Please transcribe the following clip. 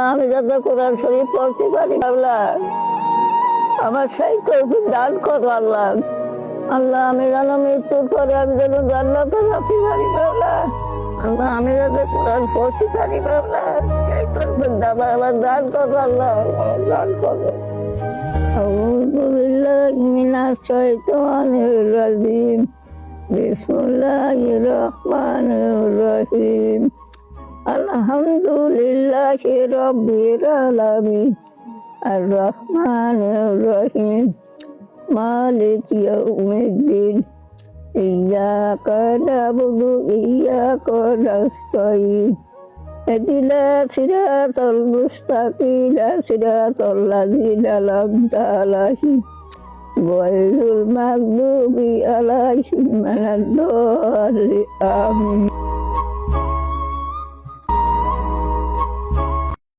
আমি যাতে কোরআন শরীফ পড়তে পারি আল্লাহ, আমার সেই তৌফিক দান করো আল্লাহ। আল্লাহ আমি যেন মৃত্যুর পরে আমি যেন জান্নাতে যেতে পারি আল্লাহ। আল্লাহ আমি যাতে কোরআন পড়তে পারি আল্লাহ, সেই তৌফিক আমার দান করো আল্লাহ, দান করো। আউযু বিল্লাহি মিনাশ শাইতানির রাজিম। বিসমিল্লাহির রহমানির রহিম। আলহামদুলিল্লাহি রাব্বিল আলামিন। আর রহমানির রহিম। মালিক ইয়াউমিদ্দিন। ইয়্যাকা না'বুদু ওয়া ইয়্যাকা নাস্তাঈন। ইহদিনাস সিরাতাল মুস্তাকিম সিরাতাল লাযীনা আন'আমতা আলাইহিম গায়রিল মাগদুবি আলাইহিম ওয়ালাদ-দাল্লিন। আমিন।